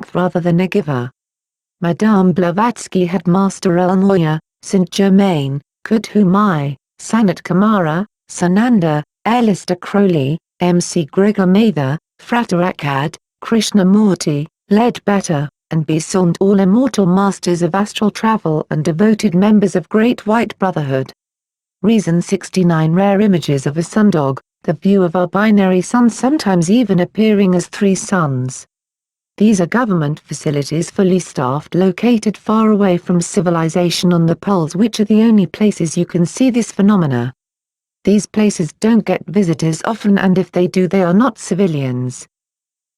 strength rather than a giver. Madame Blavatsky had Master Elnoya, Saint Germain, Kudhumai, Sanat Kumara, Sananda, Aleister Crowley, M.C. Gregor Mather, Frater Akkad, Krishnamurti, Ledbetter, and Besant, all immortal masters of astral travel and devoted members of Great White Brotherhood. Reason 69 Rare images of a sundog, the view of our binary suns, sometimes even appearing as three suns. These are government facilities fully staffed located far away from civilization on the poles, which are the only places you can see this phenomena. These places don't get visitors often, and if they do, they are not civilians.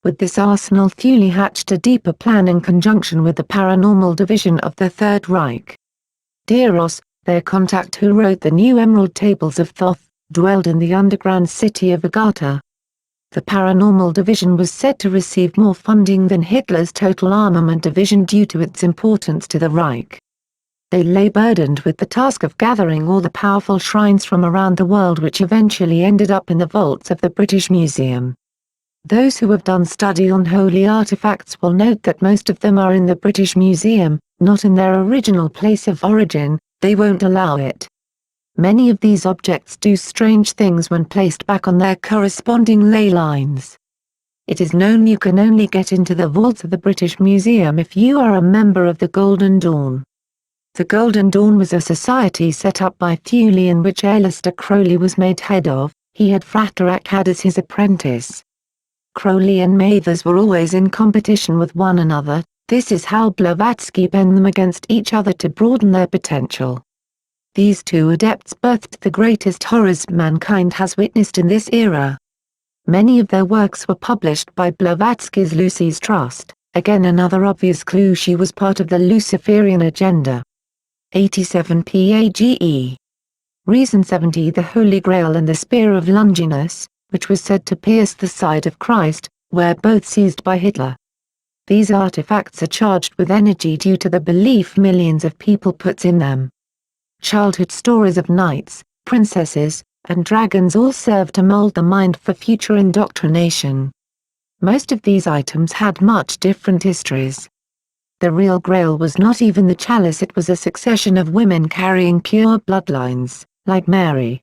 With this arsenal, Thule hatched a deeper plan in conjunction with the paranormal division of the Third Reich. Deros, their contact who wrote the new Emerald Tables of Thoth, dwelled in the underground city of Agartha. The paranormal division was said to receive more funding than Hitler's total armament division due to its importance to the Reich. They lay burdened with the task of gathering all the powerful shrines from around the world, which eventually ended up in the vaults of the British Museum. Those who have done study on holy artifacts will note that most of them are in the British Museum, not in their original place of origin. They won't allow it. Many of these objects do strange things when placed back on their corresponding ley lines. It is known you can only get into the vaults of the British Museum if you are a member of the Golden Dawn. The Golden Dawn was a society set up by Thule in which Aleister Crowley was made head of. He had Frater Akkad as his apprentice. Crowley and Mathers were always in competition with one another. This is how Blavatsky bent them against each other to broaden their potential. These two adepts birthed the greatest horrors mankind has witnessed in this era. Many of their works were published by Blavatsky's Lucy's Trust, again another obvious clue she was part of the Luciferian agenda. 87 PAGE. Reason 70 The Holy Grail and the Spear of Longinus, which was said to pierce the side of Christ, were both seized by Hitler. These artifacts are charged with energy due to the belief millions of people put in them. Childhood stories of knights, princesses, and dragons all serve to mold the mind for future indoctrination. Most of these items had much different histories. The real Grail was not even the chalice, it was a succession of women carrying pure bloodlines, like Mary.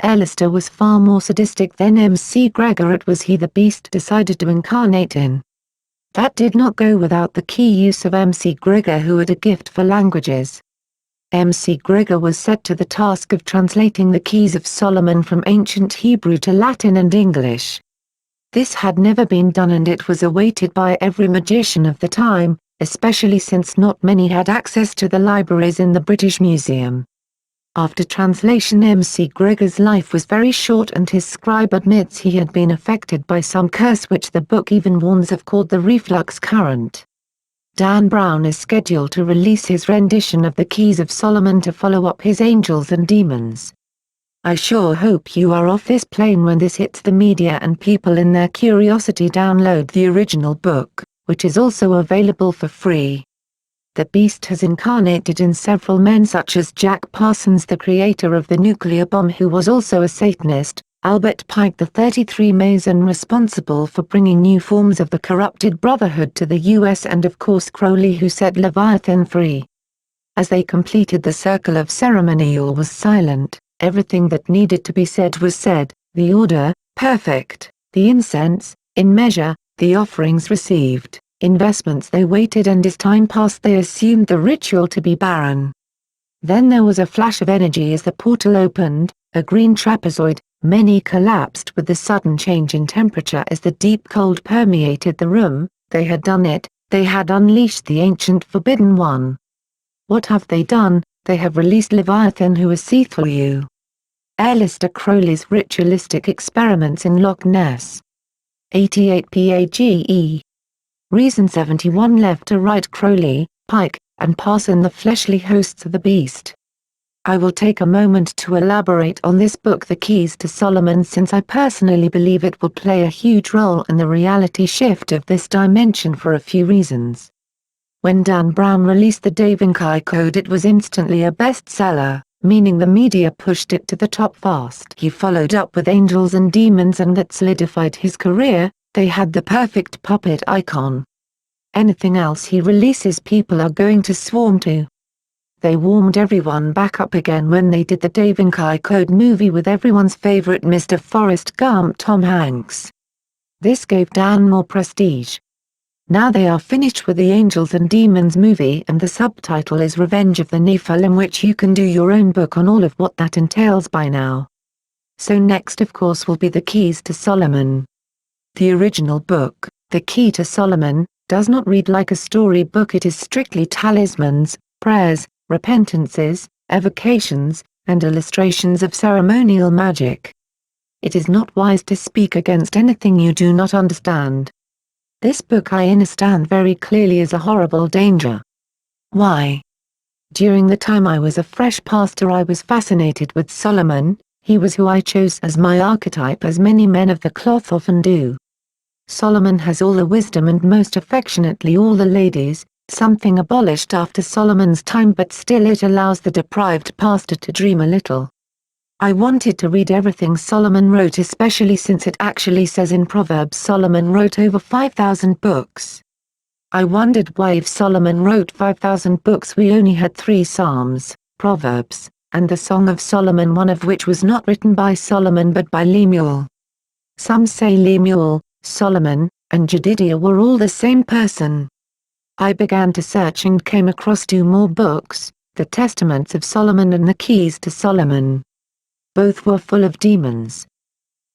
Aleister was far more sadistic than M.C. Gregor. It was he the beast decided to incarnate in. That did not go without the key use of M.C. Gregor, who had a gift for languages. M.C. Gregor was set to the task of translating the Keys of Solomon from ancient Hebrew to Latin and English. This had never been done, and it was awaited by every magician of the time, especially since not many had access to the libraries in the British Museum. After translation, M.C. Gregor's life was very short, and his scribe admits he had been affected by some curse which the book even warns of, called the reflux current. Dan Brown is scheduled to release his rendition of the Keys of Solomon to follow up his Angels and Demons. I sure hope you are off this plane when this hits the media and people in their curiosity download the original book, which is also available for free. The beast has incarnated in several men such as Jack Parsons, the creator of the nuclear bomb, who was also a Satanist, Albert Pike, the 33 Mason responsible for bringing new forms of the corrupted Brotherhood to the US, and of course Crowley, who set Leviathan free. As they completed the circle of ceremony, all was silent. Everything that needed to be said was said, the order, perfect, the incense, in measure, the offerings received, investments they waited, and as time passed they assumed the ritual to be barren. Then there was a flash of energy as the portal opened, a green trapezoid, many collapsed with the sudden change in temperature as the deep cold permeated the room. They had done it, they had unleashed the ancient forbidden one. What have they done? They have released Leviathan, who is see through you. Aleister Crowley's ritualistic experiments in Loch Ness. 88 PAGE. Reason 71 Left to right Crowley, Pike, and Parson, the fleshly hosts of the beast. I will take a moment to elaborate on this book, The Keys to Solomon, since I personally believe it will play a huge role in the reality shift of this dimension for a few reasons. When Dan Brown released the Da Vinci Code, it was instantly a bestseller, meaning the media pushed it to the top fast. He followed up with Angels and Demons, and that solidified his career. They had the perfect puppet icon. anything else he releases people are going to swarm to. They warmed everyone back up again when they did the Da Vinci Code movie with everyone's favorite Mr. Forrest Gump Tom Hanks. This gave Dan more prestige. Now they are finished with the Angels and Demons movie and the subtitle is Revenge of the Nephilim, which you can do your own book on all of what that entails by now. So next of course will be The Keys to Solomon. The original book, The Key to Solomon, does not read like a story book. It is strictly talismans, prayers, repentances, evocations, and illustrations of ceremonial magic. It is not wise to speak against anything you do not understand. This book I understand very clearly is a horrible danger. Why? During the time I was a fresh pastor I was fascinated with Solomon. He was who I chose as my archetype, as many men of the cloth often do. Solomon has all the wisdom and most affectionately all the ladies, something abolished after Solomon's time, but still it allows the deprived pastor to dream a little. I wanted to read everything Solomon wrote, especially since it actually says in Proverbs Solomon wrote over 5,000 books. I wondered why, if Solomon wrote 5,000 books, we only had 3 Psalms, Proverbs, and the Song of Solomon, one of which was not written by Solomon but by Lemuel. Some say Lemuel, Solomon, and Jedidiah were all the same person. I began to search and came across 2 more books, the Testaments of Solomon and the Keys to Solomon. Both were full of demons.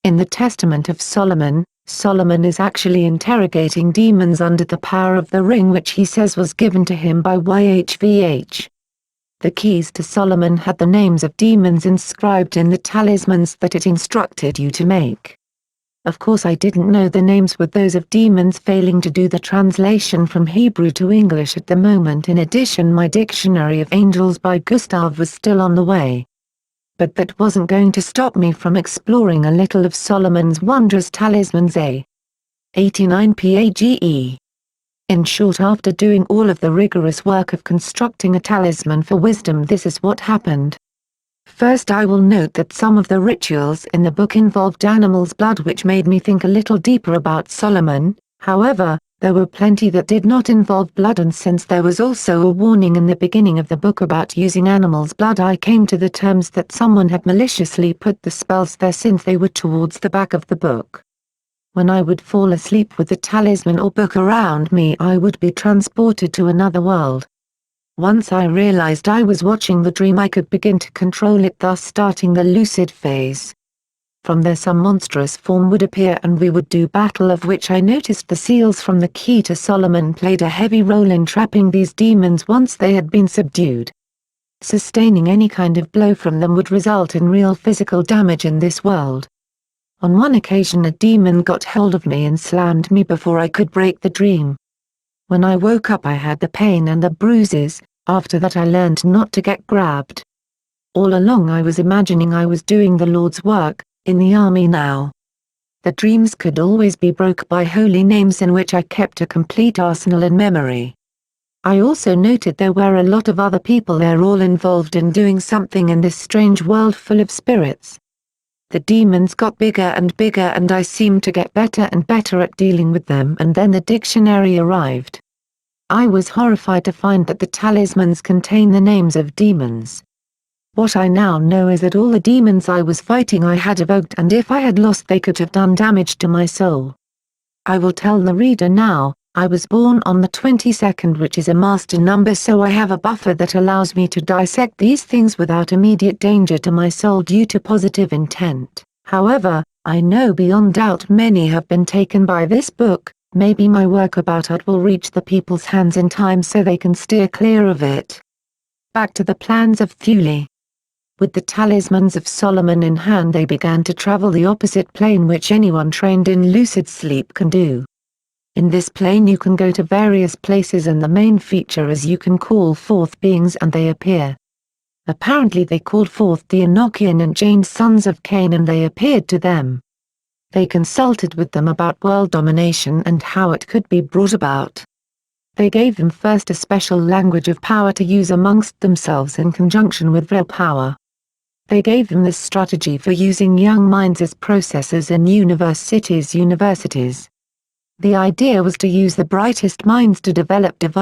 In the Testament of Solomon, Solomon is actually interrogating demons under the power of the ring which he says was given to him by YHVH. The Keys to Solomon had the names of demons inscribed in the talismans that it instructed you to make. Of course I didn't know the names were those of demons, failing to do the translation from Hebrew to English at the moment. In addition, my Dictionary of Angels by Gustav was still on the way. But that wasn't going to stop me from exploring a little of Solomon's wondrous talismans. 89 PAGE. In short, after doing all of the rigorous work of constructing a talisman for wisdom, this is what happened. First, I will note that some of the rituals in the book involved animals' blood, which made me think a little deeper about Solomon. However, there were plenty that did not involve blood, and since there was also a warning in the beginning of the book about using animals' blood, I came to the terms that someone had maliciously put the spells there since they were towards the back of the book. When I would fall asleep with the talisman or book around me, I would be transported to another world. Once I realized I was watching the dream, I could begin to control it, thus starting the lucid phase. From there some monstrous form would appear and we would do battle, of which I noticed the seals from the Key to Solomon played a heavy role in trapping these demons once they had been subdued. Sustaining any kind of blow from them would result in real physical damage in this world. On one occasion a demon got hold of me and slammed me before I could break the dream. When I woke up I had the pain and the bruises. After that I learned not to get grabbed. All along I was imagining I was doing the Lord's work, in the army now. The dreams could always be broke by holy names, in which I kept a complete arsenal in memory. I also noted there were a lot of other people there, all involved in doing something in this strange world full of spirits. The demons got bigger and bigger and I seemed to get better and better at dealing with them, and then the dictionary arrived. I was horrified to find that the talismans contain the names of demons. What I now know is that all the demons I was fighting I had evoked, and if I had lost they could have done damage to my soul. I will tell the reader now, I was born on the 22nd, which is a master number, so I have a buffer that allows me to dissect these things without immediate danger to my soul due to positive intent. However, I know beyond doubt many have been taken by this book. Maybe my work about it will reach the people's hands in time so they can steer clear of it. Back to the plans of Thule. With the talismans of Solomon in hand, they began to travel the opposite plane, which anyone trained in lucid sleep can do. In this plane you can go to various places, and the main feature is you can call forth beings and they appear. Apparently they called forth the Enochian and James, sons of Cain, and they appeared to them. They consulted with them about world domination and how it could be brought about. They gave them first a special language of power to use amongst themselves in conjunction with real power. They gave them this strategy for using young minds as processors in universities. The idea was to use the brightest minds to develop devices